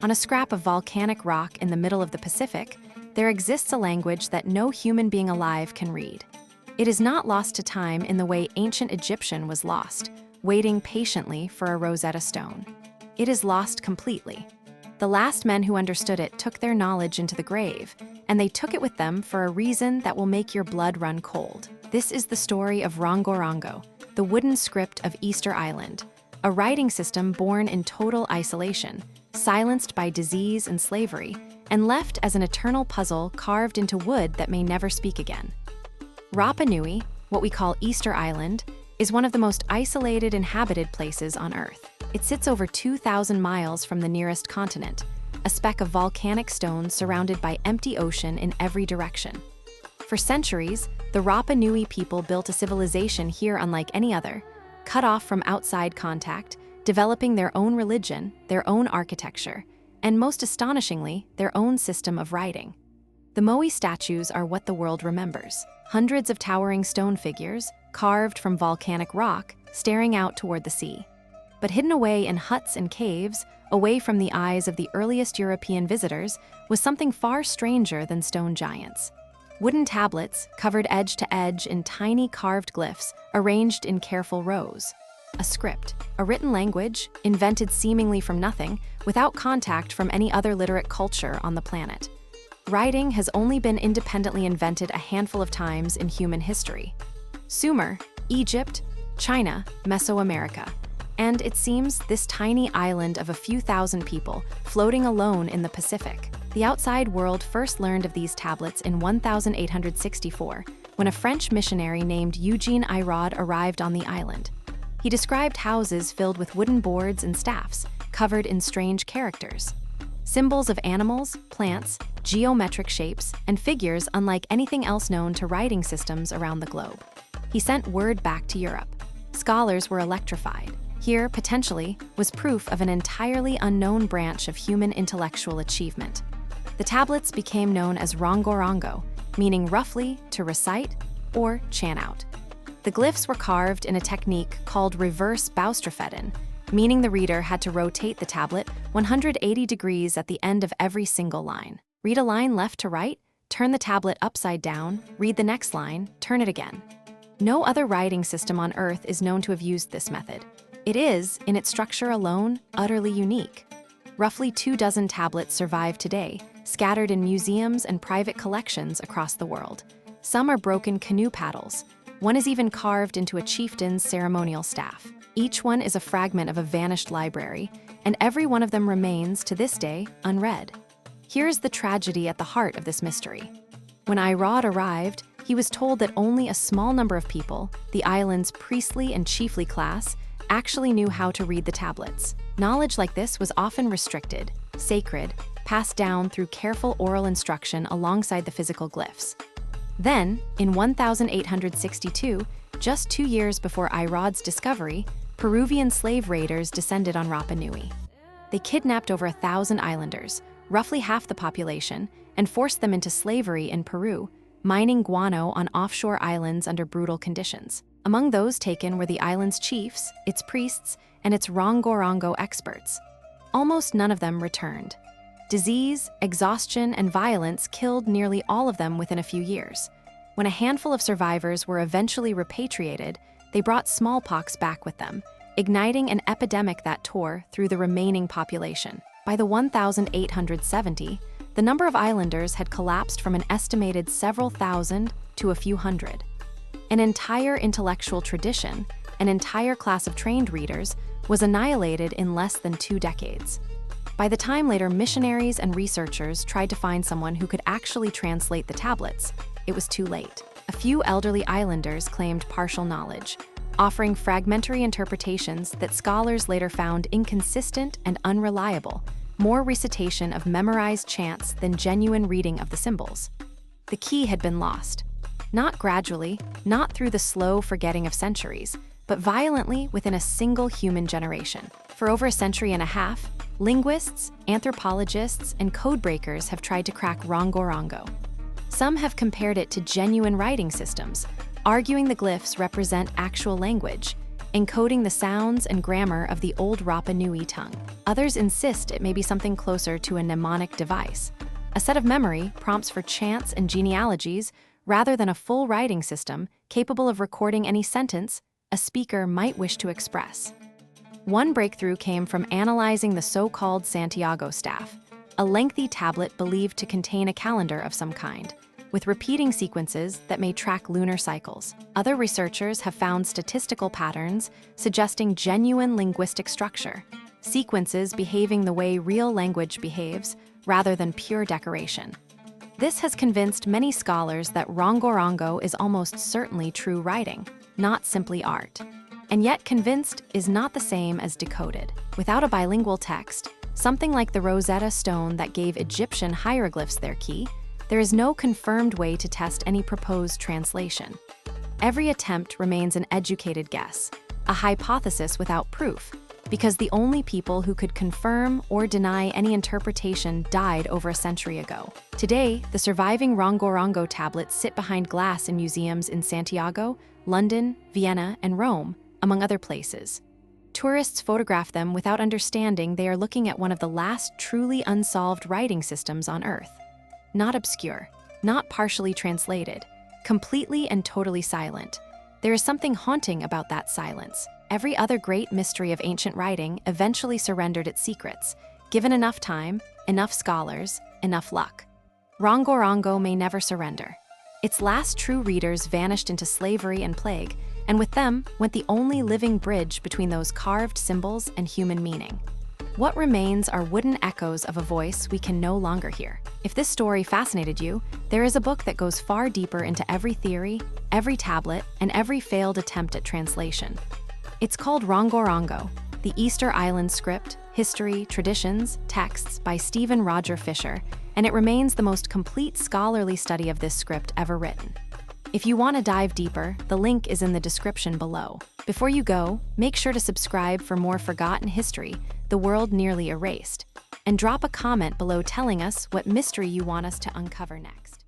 On a scrap of volcanic rock in the middle of the Pacific, there exists a language that no human being alive can read. It is not lost to time in the way ancient Egyptian was lost, waiting patiently for a Rosetta Stone. It is lost completely. The last men who understood it took their knowledge into the grave, and they took it with them for a reason that will make your blood run cold. This is the story of Rongorongo, the wooden script of Easter Island, a writing system born in total isolation, silenced by disease and slavery, and left as an eternal puzzle carved into wood that may never speak again. Rapa Nui, what we call Easter Island, is one of the most isolated inhabited places on Earth. It sits over 2,000 miles from the nearest continent, a speck of volcanic stone surrounded by empty ocean in every direction. For centuries, the Rapa Nui people built a civilization here unlike any other, cut off from outside contact, developing their own religion, their own architecture, and most astonishingly, their own system of writing. The moai statues are what the world remembers. Hundreds of towering stone figures, carved from volcanic rock, staring out toward the sea. But hidden away in huts and caves, away from the eyes of the earliest European visitors, was something far stranger than stone giants. Wooden tablets, covered edge to edge in tiny carved glyphs, arranged in careful rows. A script, a written language, invented seemingly from nothing, without contact from any other literate culture on the planet. Writing has only been independently invented a handful of times in human history. Sumer, Egypt, China, Mesoamerica. And it seems this tiny island of a few thousand people, floating alone in the Pacific. The outside world first learned of these tablets in 1864, when a French missionary named Eugene Iraud arrived on the island. He described houses filled with wooden boards and staffs, covered in strange characters. Symbols of animals, plants, geometric shapes, and figures unlike anything else known to writing systems around the globe. He sent word back to Europe. Scholars were electrified. Here, potentially, was proof of an entirely unknown branch of human intellectual achievement. The tablets became known as Rongorongo, meaning roughly to recite or chant out. The glyphs were carved in a technique called reverse boustrafeddin, meaning the reader had to rotate the tablet 180 degrees at the end of every single line. Read a line left to right, turn the tablet upside down, read the next line, turn it again. No other writing system on Earth is known to have used this method. It is, in its structure alone, utterly unique. Roughly 24 tablets survive today, scattered in museums and private collections across the world. Some are broken canoe paddles. One is even carved into a chieftain's ceremonial staff. Each one is a fragment of a vanished library, and every one of them remains, to this day, unread. Here is the tragedy at the heart of this mystery. When Iraud arrived, he was told that only a small number of people, the island's priestly and chiefly class, actually knew how to read the tablets. Knowledge like this was often restricted, sacred, passed down through careful oral instruction alongside the physical glyphs. Then, in 1862, just 2 years before Iraud's discovery, Peruvian slave raiders descended on Rapa Nui. They kidnapped over 1,000 islanders, roughly half the population, and forced them into slavery in Peru, mining guano on offshore islands under brutal conditions. Among those taken were the island's chiefs, its priests, and its Rongorongo experts. Almost none of them returned. Disease, exhaustion, and violence killed nearly all of them within a few years. When a handful of survivors were eventually repatriated, they brought smallpox back with them, igniting an epidemic that tore through the remaining population. By the 1870, the number of islanders had collapsed from an estimated several thousand to a few hundred. An entire intellectual tradition, an entire class of trained readers, was annihilated in less than 2 decades. By the time later missionaries and researchers tried to find someone who could actually translate the tablets, it was too late. A few elderly islanders claimed partial knowledge, offering fragmentary interpretations that scholars later found inconsistent and unreliable, more recitation of memorized chants than genuine reading of the symbols. The key had been lost. Not gradually, not through the slow forgetting of centuries, but violently within a single human generation. For over a century and a half, linguists, anthropologists, and codebreakers have tried to crack Rongorongo. Some have compared it to genuine writing systems, arguing the glyphs represent actual language, encoding the sounds and grammar of the old Rapa Nui tongue. Others insist it may be something closer to a mnemonic device, a set of memory prompts for chants and genealogies rather than a full writing system capable of recording any sentence a speaker might wish to express. One breakthrough came from analyzing the so-called Santiago staff, a lengthy tablet believed to contain a calendar of some kind, with repeating sequences that may track lunar cycles. Other researchers have found statistical patterns suggesting genuine linguistic structure, sequences behaving the way real language behaves rather than pure decoration. This has convinced many scholars that Rongorongo is almost certainly true writing, not simply art. And yet convinced is not the same as decoded. Without a bilingual text, something like the Rosetta Stone that gave Egyptian hieroglyphs their key, there is no confirmed way to test any proposed translation. Every attempt remains an educated guess, a hypothesis without proof, because the only people who could confirm or deny any interpretation died over a century ago. Today, the surviving Rongorongo tablets sit behind glass in museums in Santiago, London, Vienna, and Rome, among other places. Tourists photograph them without understanding they are looking at one of the last truly unsolved writing systems on Earth. Not obscure, not partially translated, completely and totally silent. There is something haunting about that silence. Every other great mystery of ancient writing eventually surrendered its secrets, given enough time, enough scholars, enough luck. Rongorongo may never surrender. Its last true readers vanished into slavery and plague, and with them went the only living bridge between those carved symbols and human meaning. What remains are wooden echoes of a voice we can no longer hear. If this story fascinated you, there is a book that goes far deeper into every theory, every tablet, and every failed attempt at translation. It's called Rongorongo, the Easter Island Script, History, Traditions, Texts by Stephen Roger Fischer, and it remains the most complete scholarly study of this script ever written. If you want to dive deeper, the link is in the description below. Before you go, make sure to subscribe for more forgotten history, the world nearly erased, and drop a comment below telling us what mystery you want us to uncover next.